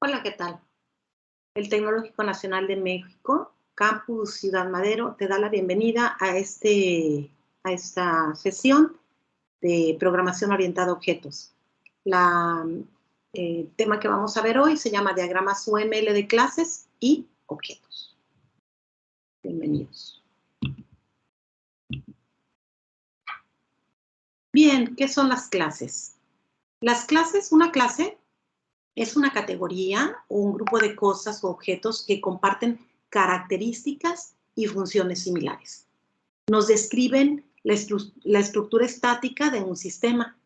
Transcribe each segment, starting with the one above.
Hola, ¿qué tal? El Tecnológico Nacional de México, Campus Ciudad Madero, te da la bienvenida a esta sesión de programación orientada a objetos. El tema que vamos a ver hoy se llama diagramas UML de clases y objetos. Bienvenidos. Bien, ¿qué son las clases? Las clases, una clase es una categoría o un grupo de cosas o objetos que comparten características y funciones similares. Nos describen la estructura estática de un sistema.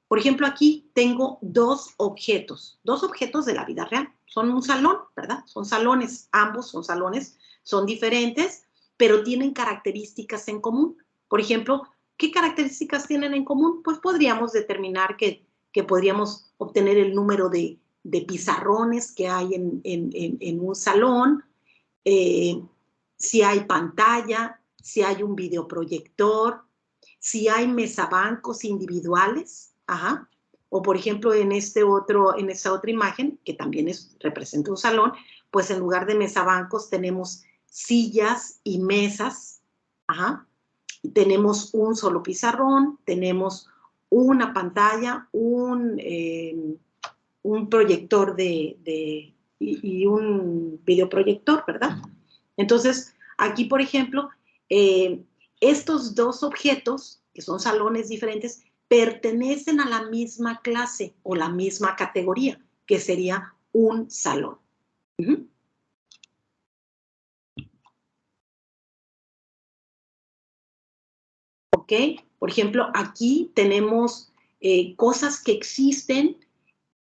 Por ejemplo, aquí tengo dos objetos de la vida real. Son un salón, ¿verdad? Son salones, ambos son salones, son diferentes, pero tienen características en común. Por ejemplo, ¿qué características tienen en común? Pues podríamos determinar que podríamos obtener el número de pizarrones que hay en un salón, si hay pantalla, si hay un videoproyector, si hay mesabancos individuales, o por ejemplo en esta otra imagen, que también representa un salón, pues en lugar de mesabancos tenemos sillas y mesas, tenemos un solo pizarrón, tenemos una pantalla, un proyector y un videoproyector, ¿verdad? Entonces, aquí, por ejemplo, estos dos objetos, que son salones diferentes, pertenecen a la misma clase o la misma categoría, que sería un salón. ¿Ok? Por ejemplo, aquí tenemos cosas que existen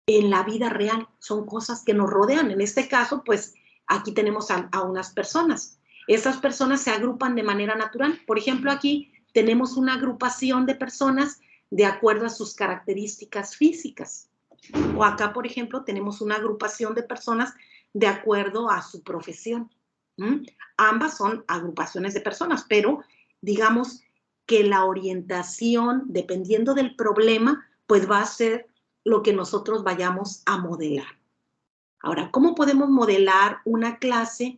en la vida real, son cosas que nos rodean. En este caso, pues, aquí tenemos a unas personas. Esas personas se agrupan de manera natural. Por ejemplo, aquí tenemos una agrupación de personas de acuerdo a sus características físicas. O acá, por ejemplo, tenemos una agrupación de personas de acuerdo a su profesión. Ambas son agrupaciones de personas, pero digamos que la orientación, dependiendo del problema, pues va a ser lo que nosotros vayamos a modelar. Ahora, ¿cómo podemos modelar una clase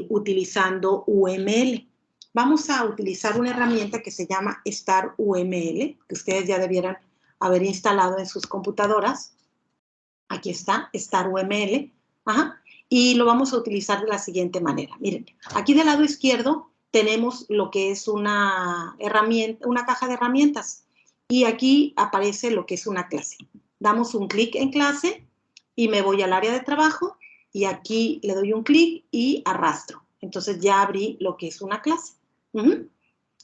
utilizando UML? Vamos a utilizar una herramienta que se llama StarUML, que ustedes ya debieran haber instalado en sus computadoras. Aquí está, StarUML. Y lo vamos a utilizar de la siguiente manera. Miren, aquí del lado izquierdo tenemos lo que es una herramienta, una caja de herramientas. Y aquí aparece lo que es una clase. Damos un clic en clase y me voy al área de trabajo y aquí le doy un clic y arrastro. Entonces ya abrí lo que es una clase.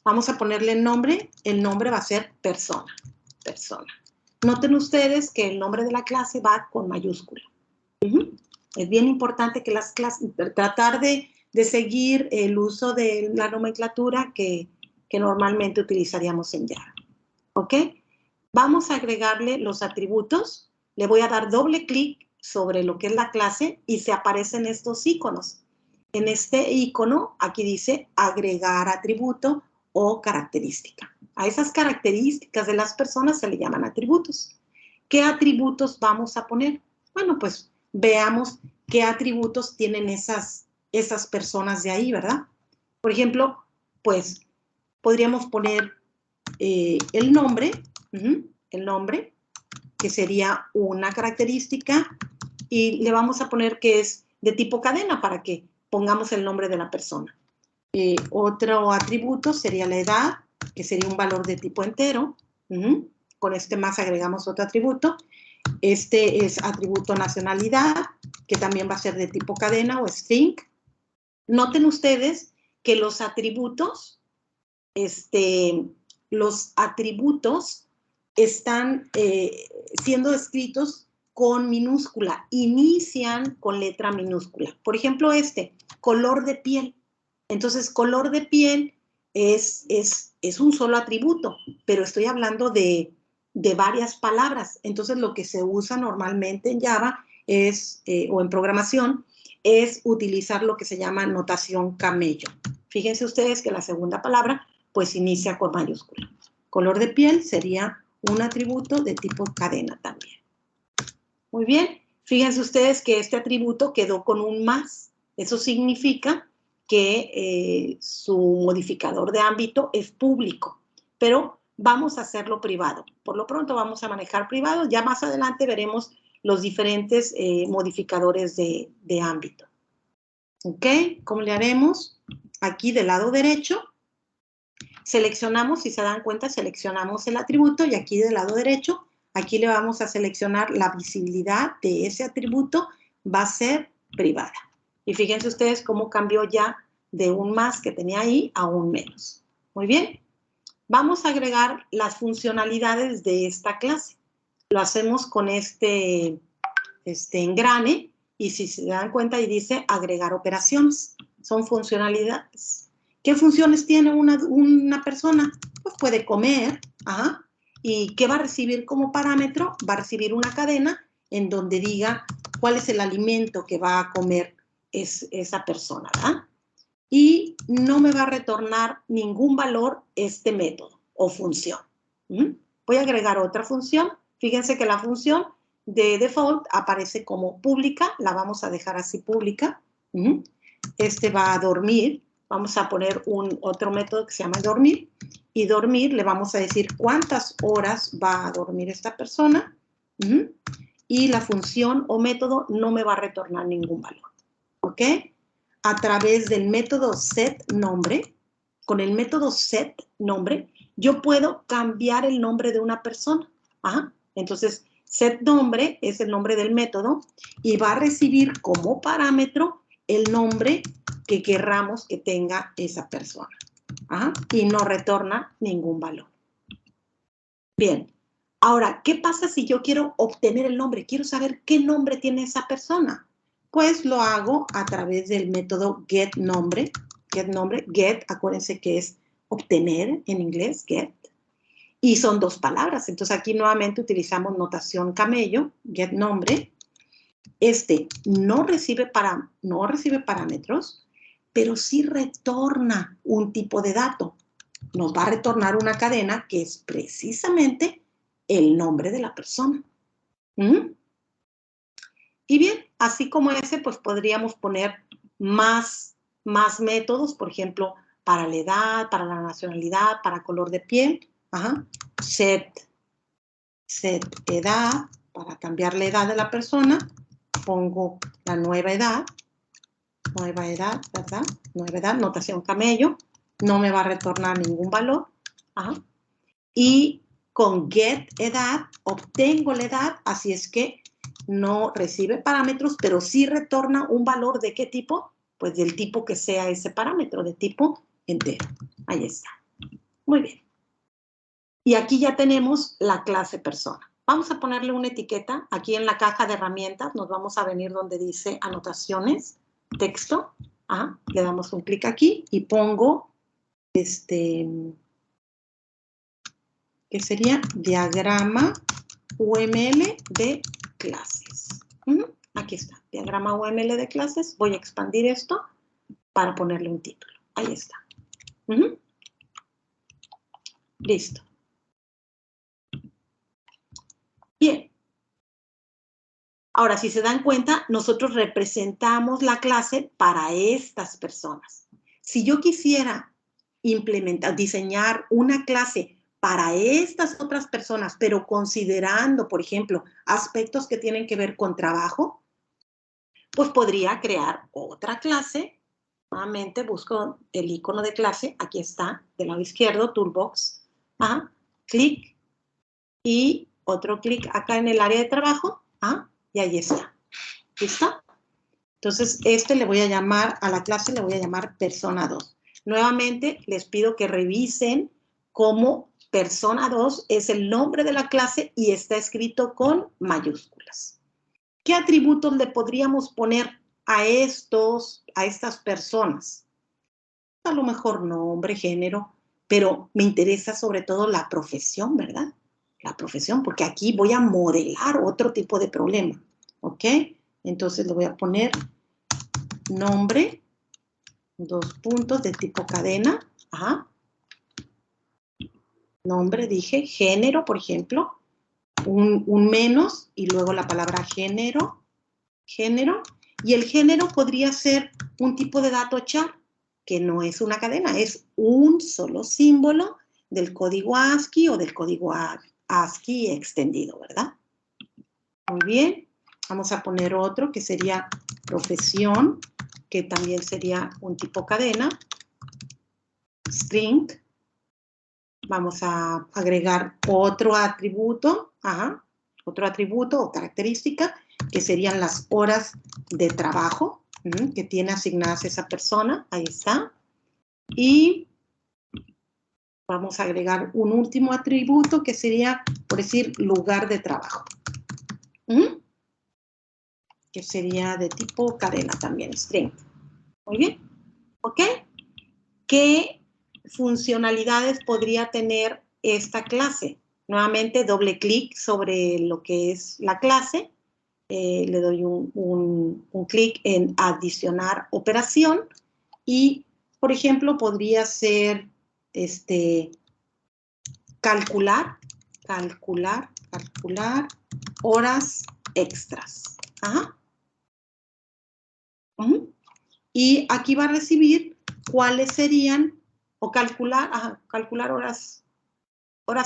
Vamos a ponerle el nombre va a ser persona. Noten ustedes que el nombre de la clase va con mayúscula. Es bien importante que las clases, tratar de seguir el uso de la nomenclatura que normalmente utilizaríamos en Java. ¿Ok? Vamos a agregarle los atributos. Le voy a dar doble clic sobre lo que es la clase y se aparecen estos iconos. En este icono, aquí dice agregar atributo o característica. A esas características de las personas se le llaman atributos. ¿Qué atributos vamos a poner? Bueno, pues veamos qué atributos tienen esas personas de ahí, ¿verdad? Por ejemplo, pues podríamos poner el nombre, que sería una característica, y le vamos a poner que es de tipo cadena para que pongamos el nombre de la persona. Otro atributo sería la edad, que sería un valor de tipo entero. Con este más agregamos otro atributo. Este es atributo nacionalidad, que también va a ser de tipo cadena o string. Noten ustedes que los atributos están siendo escritos con minúscula, inician con letra minúscula. Por ejemplo, color de piel. Entonces, color de piel es un solo atributo, pero estoy hablando de varias palabras. Entonces, lo que se usa normalmente en Java o en programación es utilizar lo que se llama notación camello. Fíjense ustedes que la segunda palabra pues inicia con mayúscula. Color de piel sería un atributo de tipo cadena también. Muy bien. Fíjense ustedes que este atributo quedó con un más. Eso significa que su modificador de ámbito es público, pero vamos a hacerlo privado. Por lo pronto vamos a manejar privado. Ya más adelante veremos los diferentes modificadores de ámbito. ¿Ok? ¿Cómo le haremos? Aquí del lado derecho, seleccionamos, si se dan cuenta, seleccionamos el atributo y aquí del lado derecho, aquí le vamos a seleccionar la visibilidad de ese atributo, va a ser privada. Y fíjense ustedes cómo cambió ya de un más que tenía ahí a un menos. Muy bien. Vamos a agregar las funcionalidades de esta clase. Lo hacemos con este engrane y si se dan cuenta ahí dice agregar operaciones. Son funcionalidades. ¿Qué funciones tiene una persona? Pues puede comer. Ajá. ¿Y qué va a recibir como parámetro? Va a recibir una cadena en donde diga cuál es el alimento que va a comer esa persona, ¿verdad? Y no me va a retornar ningún valor este método o función. Voy a agregar otra función. Fíjense que la función de default aparece como pública. La vamos a dejar así pública. Este va a dormir. Vamos a poner otro método que se llama dormir. Y dormir le vamos a decir cuántas horas va a dormir esta persona. Y la función o método no me va a retornar ningún valor. ¿Ok? A través del método setNombre, con el método setNombre, yo puedo cambiar el nombre de una persona. Ajá. Entonces, setNombre es el nombre del método y va a recibir como parámetro el nombre que querramos que tenga esa persona. Ajá. Y no retorna ningún valor. Bien. Ahora, ¿qué pasa si yo quiero obtener el nombre? Quiero saber qué nombre tiene esa persona. Pues lo hago a través del método getNombre. Get, acuérdense que es obtener en inglés, get. Y son dos palabras. Entonces aquí nuevamente utilizamos notación camello, getNombre. No recibe parámetros, pero sí retorna un tipo de dato. Nos va a retornar una cadena que es precisamente el nombre de la persona. Y bien, así como ese, pues podríamos poner más métodos, por ejemplo, para la edad, para la nacionalidad, para color de piel. Ajá. Set edad, para cambiar la edad de la persona. Pongo la nueva edad, ¿verdad? Nueva edad, notación camello. No me va a retornar ningún valor. Ajá. Y con getEdad obtengo la edad, así es que no recibe parámetros, pero sí retorna un valor ¿de qué tipo? Pues del tipo que sea ese parámetro, de tipo entero. Ahí está. Muy bien. Y aquí ya tenemos la clase persona. Vamos a ponerle una etiqueta. Aquí en la caja de herramientas nos vamos a venir donde dice anotaciones, texto. Le damos un clic aquí y pongo que sería diagrama UML de clases. Aquí está, diagrama UML de clases. Voy a expandir esto para ponerle un título. Ahí está. Listo. Bien. Ahora, si se dan cuenta, nosotros representamos la clase para estas personas. Si yo quisiera diseñar una clase para estas otras personas, pero considerando, por ejemplo, aspectos que tienen que ver con trabajo, pues podría crear otra clase. Nuevamente busco el icono de clase, aquí está, del lado izquierdo, Toolbox. Clic y otro clic acá en el área de trabajo. Y ahí está. ¿Listo? Entonces, le voy a llamar, a la clase le voy a llamar persona 2. Nuevamente, les pido que revisen cómo persona 2 es el nombre de la clase y está escrito con mayúsculas. ¿Qué atributos le podríamos poner a estas personas? A lo mejor nombre, género, pero me interesa sobre todo la profesión, ¿verdad? La profesión, porque aquí voy a modelar otro tipo de problema, ¿ok? Entonces le voy a poner nombre, 2 puntos de tipo cadena, nombre, dije, género, por ejemplo, un menos y luego la palabra género, género. Y el género podría ser un tipo de dato char, que no es una cadena, es un solo símbolo del código ASCII o del código ASCII extendido, ¿verdad? Muy bien. Vamos a poner otro que sería profesión, que también sería un tipo cadena. String. Vamos a agregar otro atributo, otro atributo o característica, que serían las horas de trabajo que tiene asignadas esa persona. Ahí está. Y vamos a agregar un último atributo que sería, por decir, lugar de trabajo. Que sería de tipo cadena también, string. Muy bien. ¿Ok? ¿Qué funcionalidades podría tener esta clase? Nuevamente, doble clic sobre lo que es la clase. Le doy un clic en adicionar operación y, por ejemplo, podría ser calcular horas extras. Y aquí va a recibir cuáles serían, o calcular horas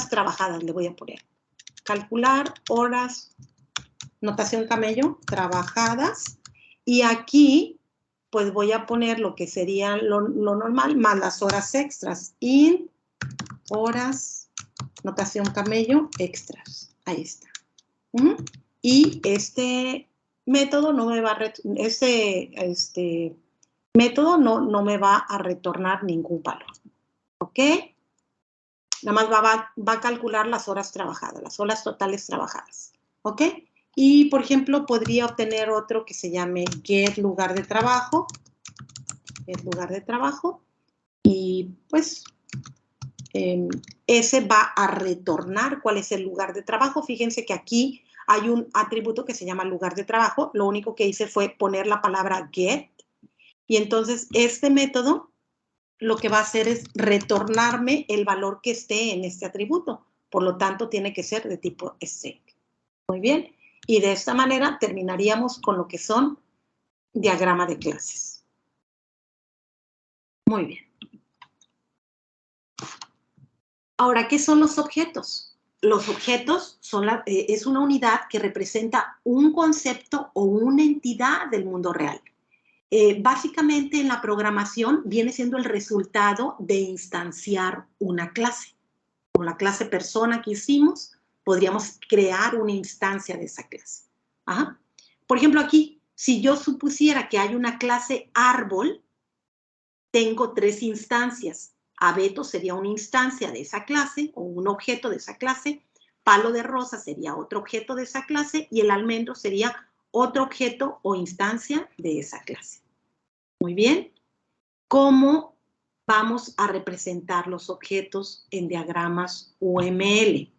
trabajadas, le voy a poner. Calcular horas, notación camello, trabajadas. Y aquí, pues voy a poner lo que sería lo normal, más las horas extras. In horas, notación camello, extras. Ahí está. Y este método no me va a método no me va a retornar ningún valor. ¿Ok? Nada más va a calcular las horas trabajadas, las horas totales trabajadas. ¿Ok? Y, por ejemplo, podría obtener otro que se llame get lugar de trabajo. Get lugar de trabajo. Y, pues, ese va a retornar cuál es el lugar de trabajo. Fíjense que aquí hay un atributo que se llama lugar de trabajo. Lo único que hice fue poner la palabra get. Y entonces este método lo que va a hacer es retornarme el valor que esté en este atributo. Por lo tanto, tiene que ser de tipo string. Muy bien. Y de esta manera terminaríamos con lo que son diagrama de clases. Muy bien. Ahora, ¿qué son los objetos? Los objetos es una unidad que representa un concepto o una entidad del mundo real. Básicamente en la programación viene siendo el resultado de instanciar una clase. Con la clase persona que hicimos, podríamos crear una instancia de esa clase. Por ejemplo, aquí, si yo supusiera que hay una clase árbol, tengo 3 instancias. Abeto sería una instancia de esa clase o un objeto de esa clase. Palo de rosa sería otro objeto de esa clase y el almendro sería otro objeto o instancia de esa clase. Muy bien. ¿Cómo vamos a representar los objetos en diagramas UML?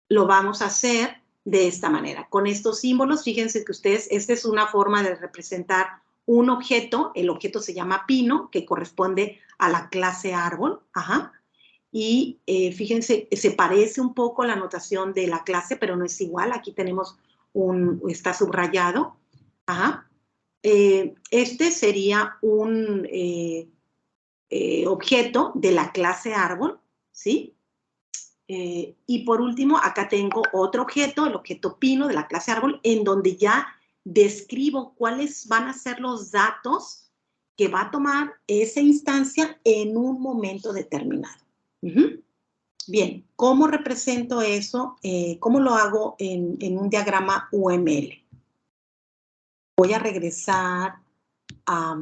Lo vamos a hacer de esta manera. Con estos símbolos, fíjense que ustedes, esta es una forma de representar un objeto. El objeto se llama pino, que corresponde a la clase árbol. Y fíjense, se parece un poco a la notación de la clase, pero no es igual. Aquí tenemos está subrayado. Este sería un objeto de la clase árbol, ¿sí? Y por último, acá tengo otro objeto, el objeto pino de la clase árbol, en donde ya describo cuáles van a ser los datos que va a tomar esa instancia en un momento determinado. Bien, ¿cómo represento eso? ¿Cómo lo hago en un diagrama UML? Voy a regresar a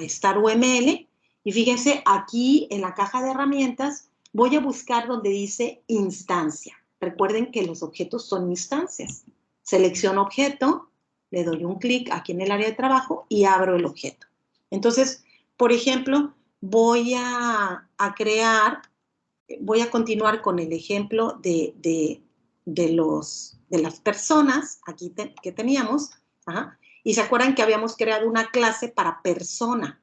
Star UML y fíjense aquí en la caja de herramientas voy a buscar donde dice instancia. Recuerden que los objetos son instancias. Selecciono objeto, le doy un clic aquí en el área de trabajo y abro el objeto. Entonces, por ejemplo, voy a continuar con el ejemplo de las personas aquí que teníamos. Y se acuerdan que habíamos creado una clase para persona.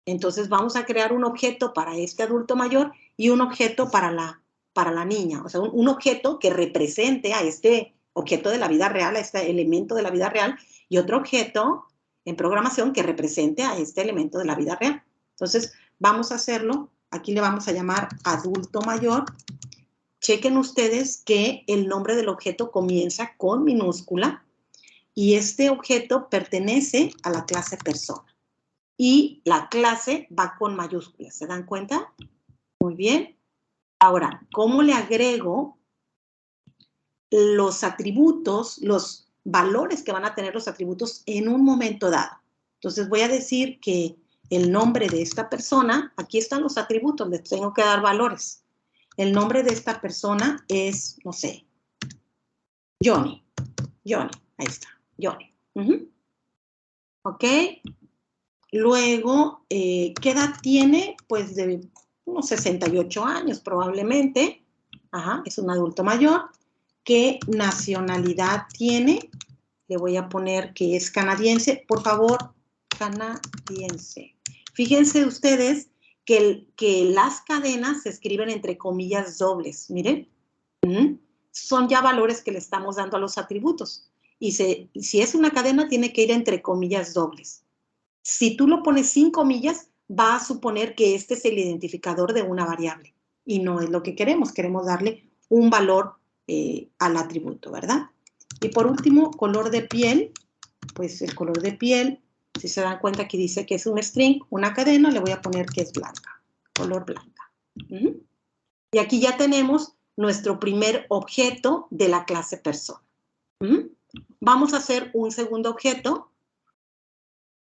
Entonces vamos a crear un objeto para este adulto mayor y un objeto para la niña. O sea, un objeto que represente a este objeto de la vida real, a este elemento de la vida real, y otro objeto en programación que represente a este elemento de la vida real. Entonces, vamos a hacerlo. Aquí le vamos a llamar adulto mayor. Chequen ustedes que el nombre del objeto comienza con minúscula y este objeto pertenece a la clase persona. Y la clase va con mayúsculas. ¿Se dan cuenta? Muy bien. Ahora, ¿cómo le agrego los atributos, los valores que van a tener los atributos en un momento dado? Entonces voy a decir que el nombre de esta persona, aquí están los atributos, les tengo que dar valores. El nombre de esta persona es, no sé, Johnny. Johnny, ahí está, Johnny. ¿Ok? Luego, ¿qué edad tiene? Pues de unos 68 años probablemente. Ajá, es un adulto mayor. ¿Qué nacionalidad tiene? Le voy a poner que es canadiense. Por favor, canadiense. Fíjense ustedes que las cadenas se escriben entre comillas dobles. Miren. Son ya valores que le estamos dando a los atributos. Y si es una cadena, tiene que ir entre comillas dobles. Si tú lo pones sin comillas, va a suponer que este es el identificador de una variable. Y no es lo que queremos. Queremos darle un valor al atributo, ¿verdad? Y por último, color de piel. Pues el color de piel, si se dan cuenta, aquí dice que es un string, una cadena, le voy a poner que es blanca. Color blanca. Y aquí ya tenemos nuestro primer objeto de la clase persona. Vamos a hacer un segundo objeto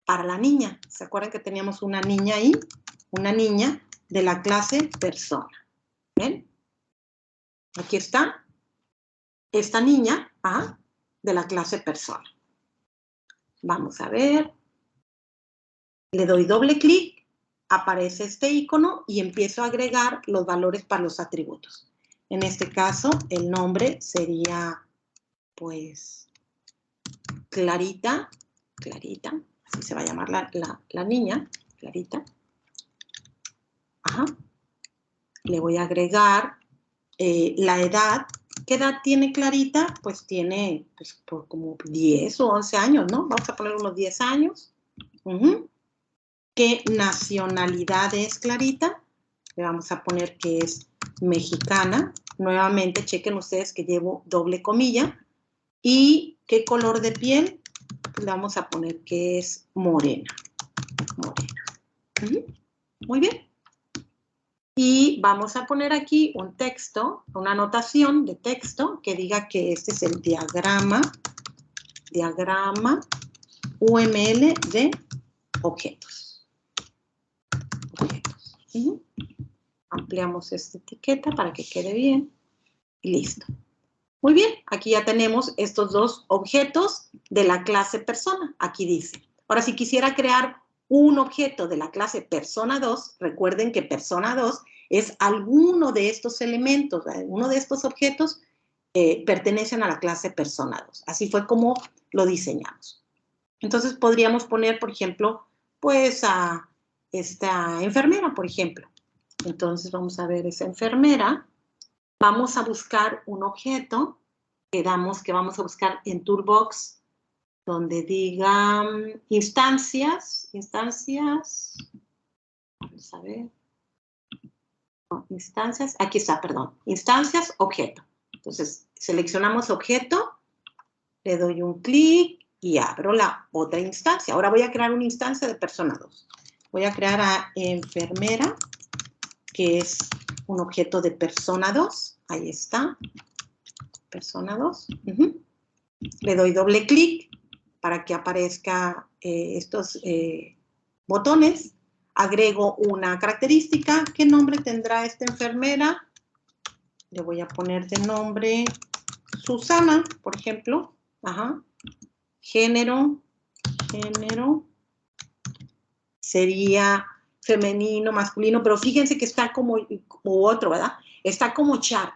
para la niña. ¿Se acuerdan que teníamos una niña ahí? Una niña de la clase persona. ¿Ven? Aquí está. Esta niña de la clase persona. Vamos a ver. Le doy doble clic, aparece este icono y empiezo a agregar los valores para los atributos. En este caso, el nombre sería, pues, Clarita, así se va a llamar la niña, Clarita. Le voy a agregar la edad. ¿Qué edad tiene Clarita? Pues tiene por como 10 o 11 años, ¿no? Vamos a poner unos 10 años. ¿Qué nacionalidad es Clarita? Le vamos a poner que es mexicana. Nuevamente, chequen ustedes que llevo doble comilla. ¿Y qué color de piel? Le vamos a poner que es morena. Muy bien. Y vamos a poner aquí un texto, una anotación de texto que diga que este es el diagrama UML de objetos. Ampliamos esta etiqueta para que quede bien. Y listo. Muy bien, aquí ya tenemos estos dos objetos de la clase persona. Aquí dice. Ahora, si quisiera crear un objeto de la clase persona 2, recuerden que persona 2 es alguno de estos elementos, uno de estos objetos pertenecen a la clase persona 2. Así fue como lo diseñamos. Entonces, podríamos poner, por ejemplo, pues a esta enfermera, por ejemplo. Entonces, vamos a ver esa enfermera. Vamos a buscar un objeto que vamos a buscar en Toolbox, donde diga instancias. Vamos a ver. Instancias, aquí está, perdón. Instancias, objeto. Entonces, seleccionamos objeto, le doy un clic y abro la otra instancia. Ahora voy a crear una instancia de persona 2. Voy a crear a enfermera, que es un objeto de persona 2. Ahí está. Persona 2. Le doy doble clic para que aparezca estos botones. Agrego una característica. ¿Qué nombre tendrá esta enfermera? Le voy a poner de nombre Susana, por ejemplo. Género sería femenino, masculino, pero fíjense que está como otro, ¿verdad? Está como char.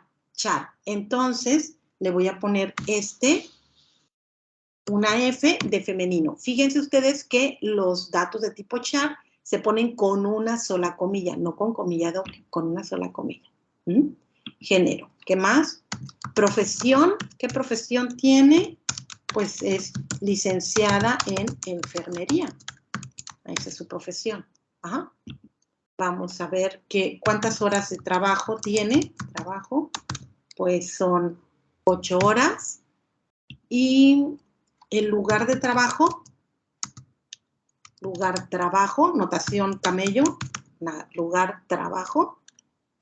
Entonces, le voy a poner una F de femenino. Fíjense ustedes que los datos de tipo char se ponen con una sola comilla, no con comilla doble, con una sola comilla. género. ¿Qué más? Profesión. ¿Qué profesión tiene? Pues es licenciada en enfermería. Esa es su profesión. Ajá. Vamos a ver cuántas horas de trabajo tiene. Trabajo, pues son 8 horas. Y el lugar de trabajo, notación camello, lugar trabajo,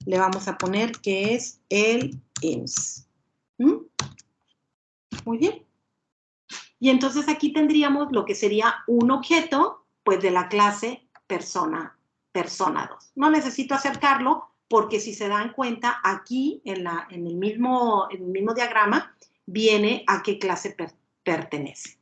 le vamos a poner que es el IMSS. Muy bien. Y entonces aquí tendríamos lo que sería un objeto, pues de la clase persona 2. No necesito acercarlo porque si se dan cuenta, aquí en el mismo diagrama viene a qué clase pertenece.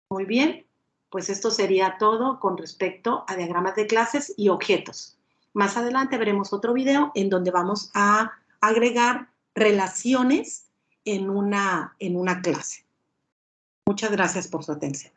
Muy bien, pues esto sería todo con respecto a diagramas de clases y objetos. Más adelante veremos otro video en donde vamos a agregar relaciones en una clase. Muchas gracias por su atención.